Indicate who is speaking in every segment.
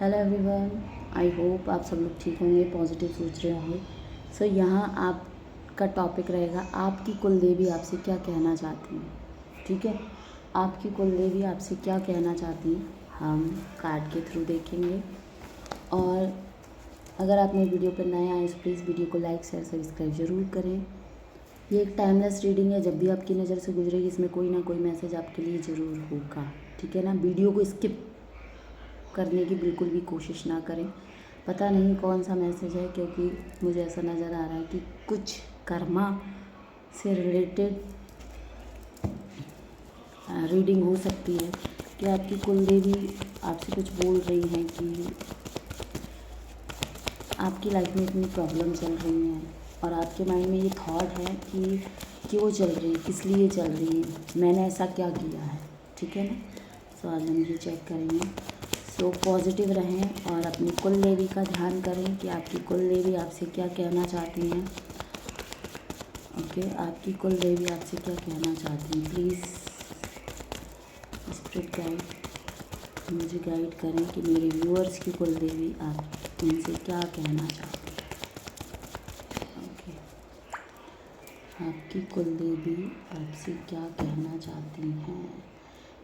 Speaker 1: Hello everyone, I hope आप सब लोग ठीक होंगे, पॉजिटिव सोच रहे होंगे। सो यहाँ आपका टॉपिक रहेगा आपकी कुलदेवी आपसे क्या कहना चाहती हैं। ठीक है, आपकी कुलदेवी आपसे क्या कहना चाहती हैं हम कार्ड के थ्रू देखेंगे। और अगर आप मेरे वीडियो पर नए आए तो प्लीज़ वीडियो को लाइक शेयर सब्सक्राइब ज़रूर करें। ये एक टाइमलेस रीडिंग है, जब भी आपकी नज़र से गुजरेगी इसमें कोई ना कोई मैसेज आपके लिए ज़रूर होगा। ठीक है ना, वीडियो को स्किप करने की बिल्कुल भी कोशिश ना करें। पता नहीं कौन सा मैसेज है, क्योंकि मुझे ऐसा नज़र आ रहा है कि कुछ कर्मा से रिलेटेड रीडिंग हो सकती है कि आपकी कुलदेवी आपसे कुछ बोल रही हैं कि आपकी लाइफ में इतनी प्रॉब्लम चल रही हैं और आपके माइंड में ये थॉट है कि क्यों चल रही है, किस लिए चल रही है, मैंने ऐसा क्या किया है। ठीक है ना, सो आज हम ये चेक करेंगे। सो पॉजिटिव रहें और अपनी कुलदेवी का ध्यान करें कि आपकी कुलदेवी आपसे क्या कहना चाहती हैं। ओके, आपकी कुलदेवी आपसे क्या कहना चाहती हैं। प्लीज़ स्पिरिट गाइड मुझे गाइड करें कि मेरे व्यूअर्स की कुलदेवी आप उनसे क्या कहना चाहती हैं। ओके, आपकी कुलदेवी आपसे क्या कहना चाहती हैं।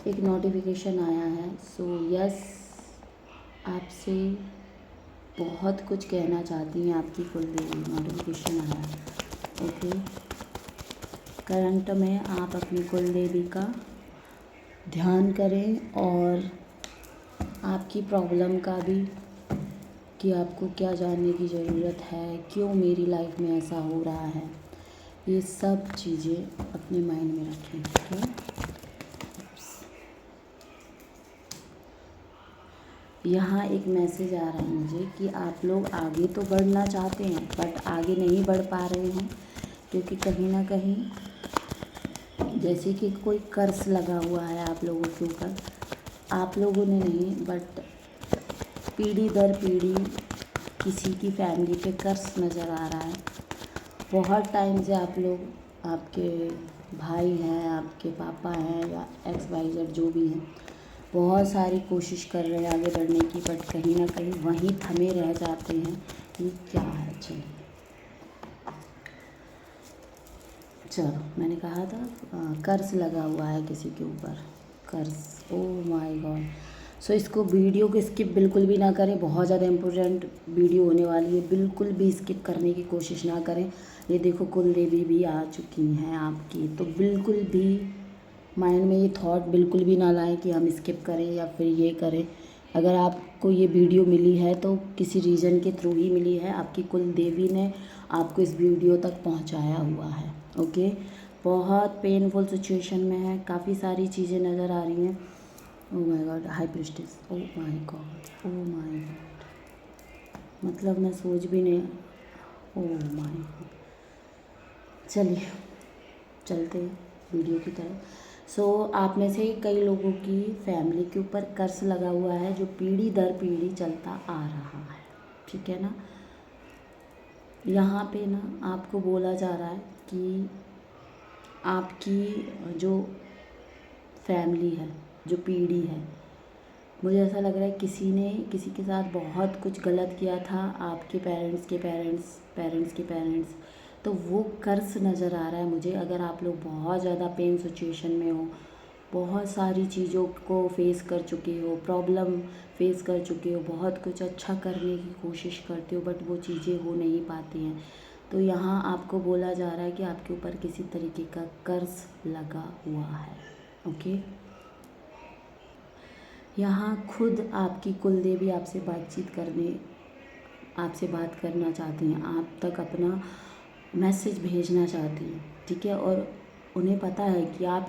Speaker 1: एक नोटिफिकेशन आया है। सो यस, आपसे बहुत कुछ कहना चाहती हैं आपकी कुलदेवी, नोटिफिकेशन आया। ओके, करंट में आप अपनी कुलदेवी का ध्यान करें और आपकी प्रॉब्लम का भी, कि आपको क्या जानने की ज़रूरत है, क्यों मेरी लाइफ में ऐसा हो रहा है, ये सब चीज़ें अपने माइंड में रखें। ठीक है, यहाँ एक मैसेज आ रहा है मुझे कि आप लोग आगे तो बढ़ना चाहते हैं बट आगे नहीं बढ़ पा रहे हैं, क्योंकि कहीं ना कहीं जैसे कि कोई कर्ज लगा हुआ है आप लोगों के ऊपर। आप लोगों ने नहीं बट पीढ़ी दर पीढ़ी किसी की फैमिली पे कर्ज नज़र आ रहा है। बहुत टाइम से आप लोग, आपके भाई हैं, आपके पापा हैं या XYZ जो भी हैं, बहुत सारी कोशिश कर रहे हैं आगे बढ़ने की, बट कहीं ना कहीं वहीं थमे रह जाते हैं। ये क्या है, चलो मैंने कहा था कर्ज लगा हुआ है किसी के ऊपर, कर्ज। Oh my God. सो इसको वीडियो को स्किप बिल्कुल भी ना करें, बहुत ज़्यादा इम्पोर्टेंट वीडियो होने वाली है, बिल्कुल भी स्किप करने की कोशिश ना करें। ये देखो कुलदेवी भी आ चुकी हैं आपकी, तो बिल्कुल भी माइंड में ये थॉट बिल्कुल भी ना लाएं कि हम स्किप करें या फिर ये करें। अगर आपको ये वीडियो मिली है तो किसी रीज़न के थ्रू ही मिली है, आपकी कुलदेवी ने आपको इस वीडियो तक पहुंचाया हुआ है। ओके, बहुत पेनफुल सिचुएशन में है, काफ़ी सारी चीज़ें नज़र आ रही हैं। Oh my God, high priestess, oh my God, oh my God, मतलब मैं सोच भी नहीं। ओह माय गॉड, चलिए चलते हैं वीडियो की तरफ। सो आप में से कई लोगों की फैमिली के ऊपर कर्ज लगा हुआ है जो पीढ़ी दर पीढ़ी चलता आ रहा है। ठीक है ना, यहाँ पे ना आपको बोला जा रहा है कि आपकी जो फैमिली है, जो पीढ़ी है, मुझे ऐसा लग रहा है किसी ने किसी के साथ बहुत कुछ गलत किया था, आपके पेरेंट्स के पेरेंट्स, पेरेंट्स के पेरेंट्स, तो वो कर्ज नज़र आ रहा है मुझे। अगर आप लोग बहुत ज़्यादा पेन सिचुएशन में हो, बहुत सारी चीज़ों को फेस कर चुके हो, प्रॉब्लम फेस कर चुके हो, बहुत कुछ अच्छा करने की कोशिश करते हो बट वो चीज़ें हो नहीं पाती हैं, तो यहाँ आपको बोला जा रहा है कि आपके ऊपर किसी तरीके का कर्ज लगा हुआ है। ओके, यहाँ खुद आपकी कुलदेवी आपसे आपसे बात करना चाहती हैं, आप तक अपना मैसेज भेजना चाहती हैं। ठीक है, और उन्हें पता है कि आप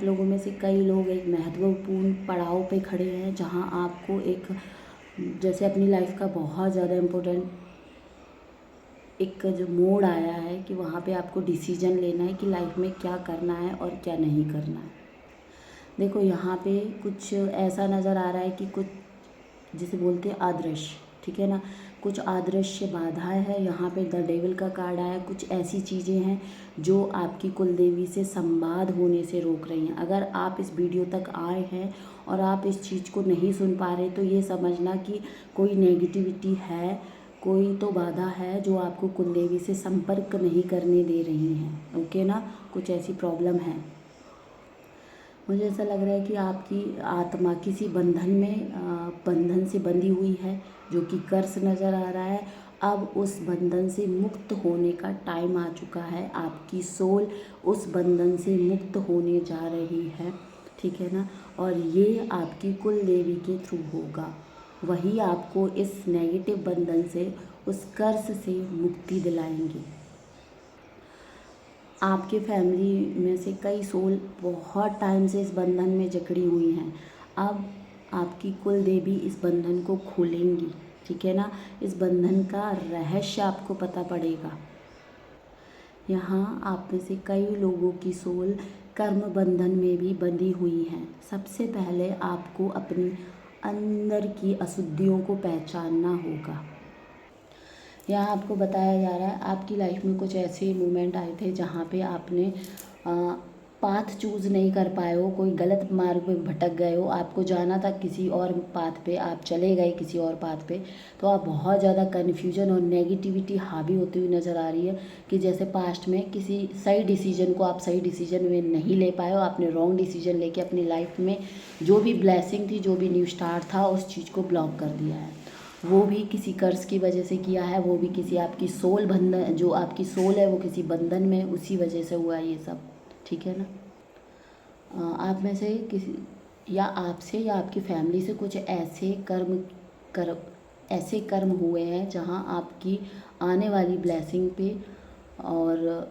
Speaker 1: लोगों में से कई लोग एक महत्वपूर्ण पड़ाव पे खड़े हैं, जहां आपको एक, जैसे अपनी लाइफ का बहुत ज़्यादा इम्पोर्टेंट एक जो मोड़ आया है कि वहाँ पे आपको डिसीजन लेना है कि लाइफ में क्या करना है और क्या नहीं करना है। देखो यहाँ पे कुछ ऐसा नज़र आ रहा है कि कुछ जिसे बोलते हैं अदृश्य, ठीक है ना। कुछ अदृश्य बाधाएं हैं यहाँ पे, द डेविल का कार्ड आया। कुछ ऐसी चीज़ें हैं जो आपकी कुल देवी से संवाद होने से रोक रही हैं। अगर आप इस वीडियो तक आए हैं और आप इस चीज़ को नहीं सुन पा रहे तो ये समझना कि कोई नेगेटिविटी है, कोई तो बाधा है जो आपको कुल देवी से संपर्क नहीं करने दे रही हैं। ओके ना, कुछ ऐसी प्रॉब्लम है। मुझे ऐसा लग रहा है कि आपकी आत्मा किसी बंधन से बंधी हुई है, जो कि कर्स नज़र आ रहा है। अब उस बंधन से मुक्त होने का टाइम आ चुका है। आपकी सोल उस बंधन से मुक्त होने जा रही है, ठीक है ना। और ये आपकी कुल देवी के थ्रू होगा। वही आपको इस नेगेटिव बंधन से, उस कर्स से मुक्ति दिलाएंगे। आपके फैमिली में से कई सोल बहुत टाइम से इस बंधन में जकड़ी हुई हैं। अब आपकी कुल देवी इस बंधन को खोलेंगी, ठीक है ना। इस बंधन का रहस्य आपको पता पड़ेगा। यहाँ आप में से कई लोगों की सोल कर्म बंधन में भी बंधी हुई हैं। सबसे पहले आपको अपनी अंदर की अशुद्धियों को पहचानना होगा। यहाँ आपको बताया जा रहा है आपकी लाइफ में कुछ ऐसे मोमेंट आए थे जहाँ पे आपने पाथ चूज़ नहीं कर पाए हो, कोई गलत मार्ग पे भटक गए हो। आपको जाना था किसी और पाथ पे, आप चले गए किसी और पाथ पे, तो आप बहुत ज़्यादा कन्फ्यूजन और नेगेटिविटी हावी होती हुई नज़र आ रही है कि जैसे पास्ट में किसी सही डिसीजन को आप सही डिसीजन में नहीं ले पाए हो। आपने रॉन्ग डिसीजन लेके अपनी लाइफ में जो भी ब्लेसिंग थी, जो भी न्यू स्टार्ट था, उस चीज़ को ब्लॉक कर दिया है। वो भी किसी कर्ज की वजह से किया है, वो भी किसी आपकी सोल बंधन, जो आपकी सोल है वो किसी बंधन में, उसी वजह से हुआ ये सब, ठीक है ना। आप में से किसी या आपसे या आपकी फैमिली से कुछ ऐसे कर्म हुए हैं जहां आपकी आने वाली ब्लेसिंग पे और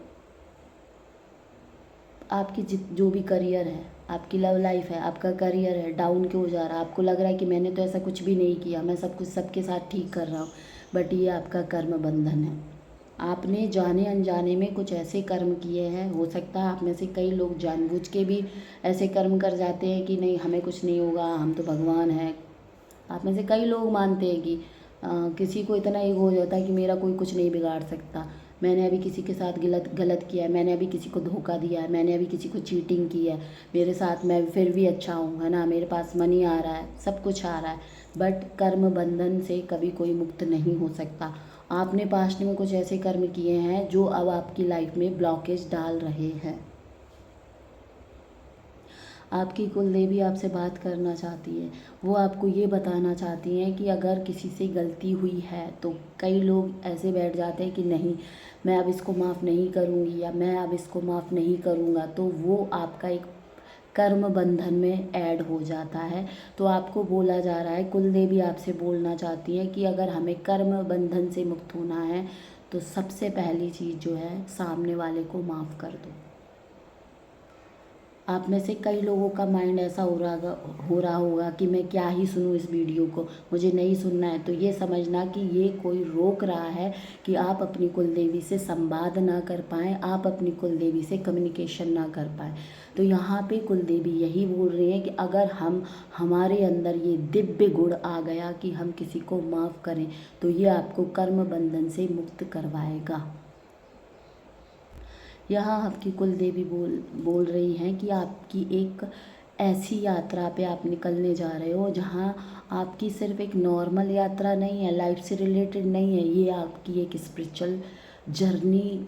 Speaker 1: आपकी जो भी करियर है, आपकी लव लाइफ है, आपका करियर है, डाउन क्यों जा रहा है। आपको लग रहा है कि मैंने तो ऐसा कुछ भी नहीं किया, मैं सब कुछ सबके साथ ठीक कर रहा हूँ, बट ये आपका कर्म बंधन है। आपने जाने अनजाने में कुछ ऐसे कर्म किए हैं। हो सकता है आप में से कई लोग जानबूझ के भी ऐसे कर्म कर जाते हैं कि नहीं हमें कुछ नहीं होगा, हम तो भगवान हैं। आप में से कई लोग मानते हैं कि किसी को इतना ईगो हो जाता है कि मेरा कोई कुछ नहीं बिगाड़ सकता, मैंने अभी किसी के साथ गलत किया है, मैंने अभी किसी को धोखा दिया है, मैंने अभी किसी को चीटिंग की है, मेरे साथ मैं फिर भी अच्छा हूँ, है ना, मेरे पास मनी आ रहा है, सब कुछ आ रहा है, बट कर्म बंधन से कभी कोई मुक्त नहीं हो सकता। आपने पास्ट में कुछ ऐसे कर्म किए हैं जो अब आपकी लाइफ में ब्लॉकेज डाल रहे हैं। आपकी कुल देवी आपसे बात करना चाहती है। वो आपको ये बताना चाहती हैं कि अगर किसी से गलती हुई है तो कई लोग ऐसे बैठ जाते हैं कि नहीं मैं अब इसको माफ़ नहीं करूँगी या मैं अब इसको माफ़ नहीं करूँगा, तो वो आपका एक कर्म बंधन में ऐड हो जाता है। तो आपको बोला जा रहा है, कुल देवी आपसे बोलना चाहती है कि अगर हमें कर्म बंधन से मुक्त होना है तो सबसे पहली चीज़ जो है, सामने वाले को माफ़ कर दो। आप में से कई लोगों का माइंड ऐसा हो रहा होगा कि मैं क्या ही सुनूं इस वीडियो को, मुझे नहीं सुनना है। तो ये समझना कि ये कोई रोक रहा है कि आप अपनी कुल देवी से संवाद ना कर पाएँ, आप अपनी कुल देवी से कम्युनिकेशन ना कर पाएँ। तो यहाँ पे कुल देवी यही बोल रही है कि अगर हमारे अंदर ये दिव्य गुण आ गया कि हम किसी को माफ़ करें तो ये आपको कर्म बंधन से मुक्त करवाएगा। यहाँ आपकी कुल देवी बोल रही हैं कि आपकी एक ऐसी यात्रा पे आप निकलने जा रहे हो जहाँ आपकी सिर्फ एक नॉर्मल यात्रा नहीं है, लाइफ से रिलेटेड नहीं है, ये आपकी एक स्पिरिचुअल जर्नी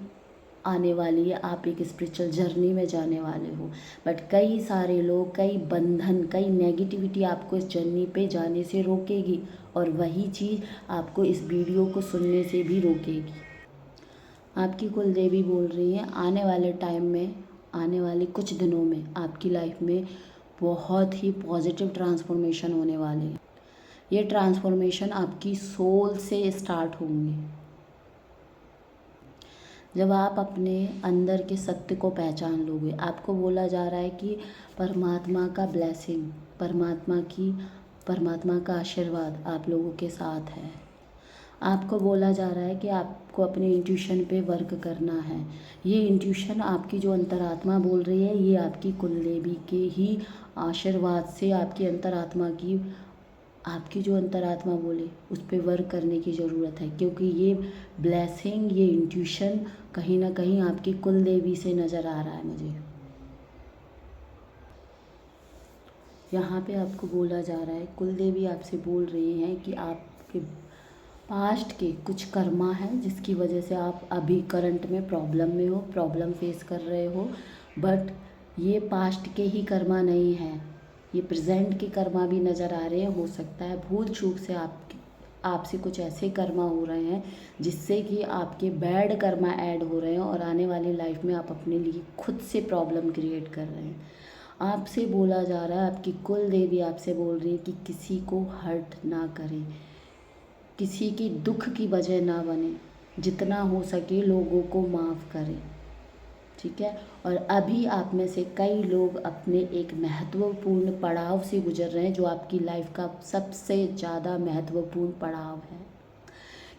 Speaker 1: आने वाली है। आप एक स्पिरिचुअल जर्नी में जाने वाले हो, बट कई सारे लोग, कई बंधन, कई नेगेटिविटी आपको इस जर्नी पे जाने से रोकेगी और वही चीज़ आपको इस वीडियो को सुनने से भी रोकेगी। आपकी कुल देवी बोल रही है आने वाले टाइम में, आने वाले कुछ दिनों में आपकी लाइफ में बहुत ही पॉजिटिव ट्रांसफॉर्मेशन होने वाले हैं। ये ट्रांसफॉर्मेशन आपकी सोल से स्टार्ट होंगे। जब आप अपने अंदर के सत्य को पहचान लोगे, आपको बोला जा रहा है कि परमात्मा का ब्लेसिंग, परमात्मा का आशीर्वाद आप लोगों के साथ है। आपको बोला जा रहा है कि आपको अपने इंट्यूशन पे वर्क करना है। ये इंट्यूशन आपकी जो अंतरात्मा बोल रही है, ये आपकी कुल देवी के ही आशीर्वाद से, आपकी अंतरात्मा की आपकी जो अंतरात्मा बोले उस पर वर्क करने की ज़रूरत है, क्योंकि ये ब्लेसिंग, ये इंट्यूशन कहीं ना कहीं आपकी कुल देवी से नज़र आ रहा है मुझे। यहाँ पे आपको बोला जा रहा है, कुल देवी आपसे बोल रही हैं कि आपके पास्ट के कुछ कर्मा है जिसकी वजह से आप अभी करंट में प्रॉब्लम में हो, प्रॉब्लम फेस कर रहे हो। बट ये पास्ट के ही कर्मा नहीं है, ये प्रेजेंट के कर्मा भी नज़र आ रहे हैं। हो सकता है भूल चूक से आपसे कुछ ऐसे कर्मा हो रहे हैं जिससे कि आपके बैड कर्मा ऐड हो रहे हैं और आने वाली लाइफ में आप अपने लिए खुद से प्रॉब्लम क्रिएट कर रहे हैं। आपसे बोला जा रहा है, आपकी कुल देवी आपसे बोल रही है कि किसी को हर्ट ना करें, किसी की दुख की वजह ना बने, जितना हो सके लोगों को माफ़ करें, ठीक है। और अभी आप में से कई लोग अपने एक महत्वपूर्ण पड़ाव से गुजर रहे हैं जो आपकी लाइफ का सबसे ज़्यादा महत्वपूर्ण पड़ाव है।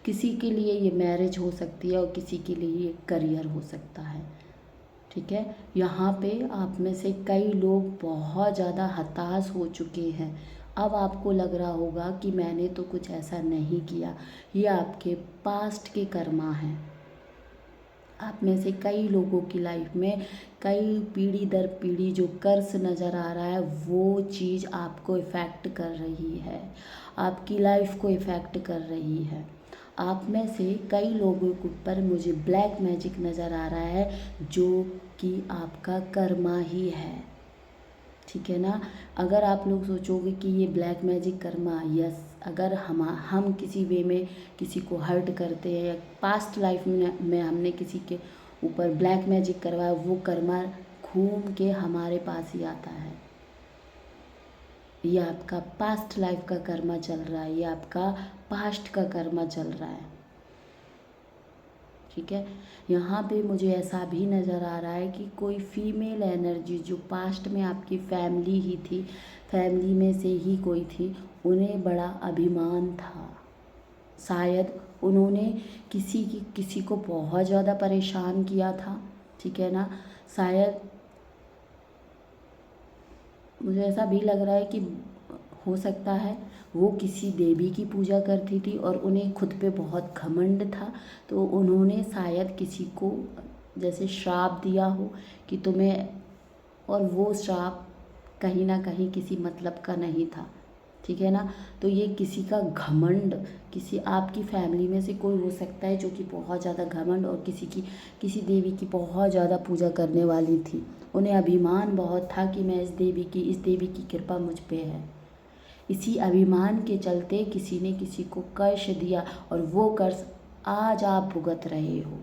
Speaker 1: किसी के लिए ये मैरिज हो सकती है और किसी के लिए ये करियर हो सकता है, ठीक है। यहाँ पे आप में से कई लोग बहुत ज़्यादा हताश हो चुके हैं। अब आपको लग रहा होगा कि मैंने तो कुछ ऐसा नहीं किया। ये आपके पास्ट के कर्मा हैं। आप में से कई लोगों की लाइफ में कई पीढ़ी दर पीढ़ी जो कर्ज नज़र आ रहा है वो चीज़ आपको इफ़ेक्ट कर रही है, आपकी लाइफ को इफ़ेक्ट कर रही है। आप में से कई लोगों के ऊपर मुझे ब्लैक मैजिक नज़र आ रहा है जो कि आपका कर्मा ही है, ठीक है ना। अगर आप लोग सोचोगे कि ये ब्लैक मैजिक कर्मा, यस, अगर हम किसी वे में किसी को हर्ट करते हैं या पास्ट लाइफ में हमने किसी के ऊपर ब्लैक मैजिक करवाया, वो कर्मा घूम के हमारे पास ही आता है। ये आपका पास्ट लाइफ का कर्मा चल रहा है, ये आपका पास्ट का कर्मा चल रहा है, ठीक है। यहाँ पे मुझे ऐसा भी नज़र आ रहा है कि कोई फीमेल एनर्जी जो पास्ट में आपकी फैमिली ही थी, फैमिली में से ही कोई थी, उन्हें बड़ा अभिमान था। शायद उन्होंने किसी को बहुत ज़्यादा परेशान किया था, ठीक है ना। शायद मुझे ऐसा भी लग रहा है कि हो सकता है वो किसी देवी की पूजा करती थी और उन्हें खुद पे बहुत घमंड था, तो उन्होंने शायद किसी को जैसे श्राप दिया हो कि तुम्हें, और वो श्राप कहीं ना कहीं किसी मतलब का नहीं था, ठीक है ना। तो ये किसी का घमंड, किसी आपकी फैमिली में से कोई हो सकता है जो कि बहुत ज़्यादा घमंड और किसी देवी की बहुत ज़्यादा पूजा करने वाली थी। उन्हें अभिमान बहुत था कि मैं इस देवी की कृपा मुझ पे है। इसी अभिमान के चलते किसी ने किसी को कर्ज दिया और वो कर्ज आज आप भुगत रहे हो,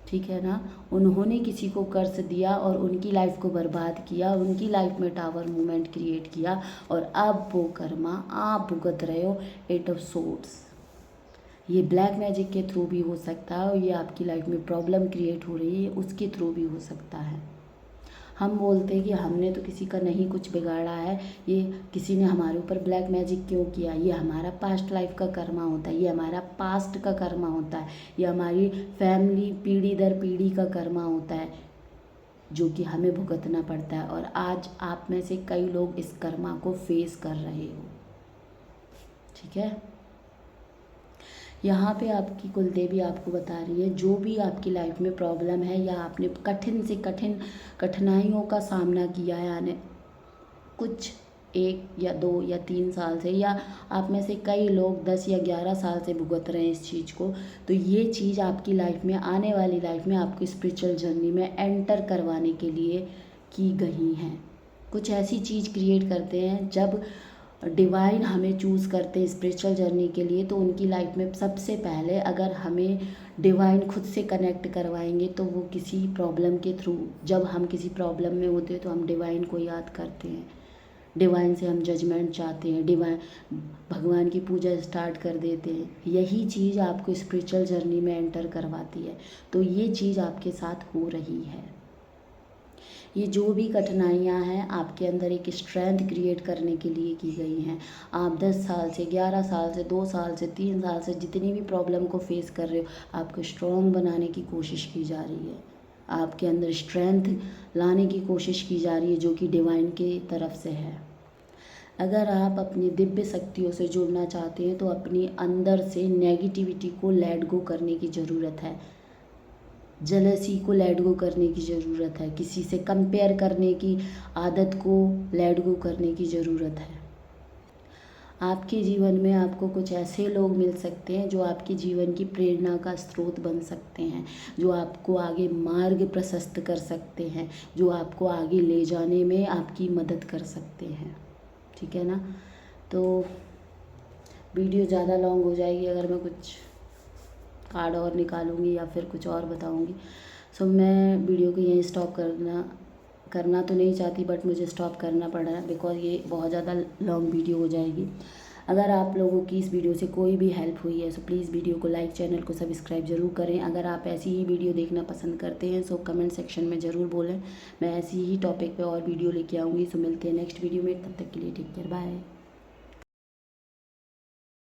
Speaker 1: ठीक है ना। उन्होंने किसी को कर्ज दिया और उनकी लाइफ को बर्बाद किया, उनकी लाइफ में टावर मूवमेंट क्रिएट किया और अब वो कर्मा आप भुगत रहे हो। 8 ऑफ सोर्ड्स, ये ब्लैक मैजिक के थ्रू भी हो सकता है और ये आपकी लाइफ में प्रॉब्लम क्रिएट हो रही है उसके थ्रू भी हो सकता है। हम बोलते हैं कि हमने तो किसी का नहीं कुछ बिगाड़ा है, ये किसी ने हमारे ऊपर ब्लैक मैजिक क्यों किया, ये हमारा पास्ट लाइफ का कर्मा होता है, ये हमारा पास्ट का कर्मा होता है, ये हमारी फैमिली पीढ़ी दर पीढ़ी का कर्मा होता है जो कि हमें भुगतना पड़ता है। और आज आप में से कई लोग इस कर्मा को फेस कर रहे हो, ठीक है। यहाँ पे आपकी कुलदेवी आपको बता रही है जो भी आपकी लाइफ में प्रॉब्लम है या आपने कठिन से कठिन कठिनाइयों का सामना किया है, यानी कुछ 1 या 2 या 3 साल से, या आप में से कई लोग 10 या 11 साल से भुगत रहे हैं इस चीज़ को, तो ये चीज़ आपकी लाइफ में, आने वाली लाइफ में आपकी स्पिरिचुअल जर्नी में एंटर करवाने के लिए की गई हैं। कुछ ऐसी चीज़ क्रिएट करते हैं जब डिवाइन हमें चूज़ करते हैं स्पिरिचुअल जर्नी के लिए, तो उनकी लाइफ में सबसे पहले अगर हमें डिवाइन खुद से कनेक्ट करवाएंगे तो वो किसी प्रॉब्लम के थ्रू, जब हम किसी प्रॉब्लम में होते हैं तो हम डिवाइन को याद करते हैं, डिवाइन से हम जजमेंट चाहते हैं, डिवाइन भगवान की पूजा स्टार्ट कर देते हैं। यही चीज़ आपको स्पिरिचुअल जर्नी में एंटर करवाती है। तो ये चीज़ आपके साथ हो रही है। ये जो भी कठिनाइयाँ हैं आपके अंदर एक स्ट्रेंथ क्रिएट करने के लिए की गई हैं। आप 10 साल से, 11 साल से, 2 साल से, 3 साल से जितनी भी प्रॉब्लम को फेस कर रहे हो, आपको स्ट्रॉन्ग बनाने की कोशिश की जा रही है, आपके अंदर स्ट्रेंथ लाने की कोशिश की जा रही है जो कि डिवाइन की तरफ से है। अगर आप अपनी दिव्य शक्तियों से जुड़ना चाहते हैं तो अपनी अंदर से नेगेटिविटी को लेट गो करने की ज़रूरत है, जलसी को लेट गो करने की ज़रूरत है, किसी से कंपेयर करने की आदत को लेट गो करने की ज़रूरत है। आपके जीवन में आपको कुछ ऐसे लोग मिल सकते हैं जो आपके जीवन की प्रेरणा का स्रोत बन सकते हैं, जो आपको आगे मार्ग प्रशस्त कर सकते हैं, जो आपको आगे ले जाने में आपकी मदद कर सकते हैं। ठीक है ना। तो वीडियो ज़्यादा लॉन्ग हो जाएगी अगर मैं कुछ कार्ड और निकालूंगी या फिर कुछ और बताऊंगी। सो मैं वीडियो को यहीं स्टॉप करना तो नहीं चाहती, बट मुझे स्टॉप करना पड़ रहा है बिकॉज ये बहुत ज़्यादा लॉन्ग वीडियो हो जाएगी। अगर आप लोगों की इस वीडियो से कोई भी हेल्प हुई है सो प्लीज़ वीडियो को लाइक, चैनल को सब्सक्राइब ज़रूर करें। अगर आप ऐसी ही वीडियो देखना पसंद करते हैं सो कमेंट सेक्शन में ज़रूर बोलें, मैं ऐसी ही टॉपिक पे और वीडियो लेके आऊँगी। सो मिलते हैं नेक्स्ट वीडियो में, तब तक के लिए टेक केयर, बाय।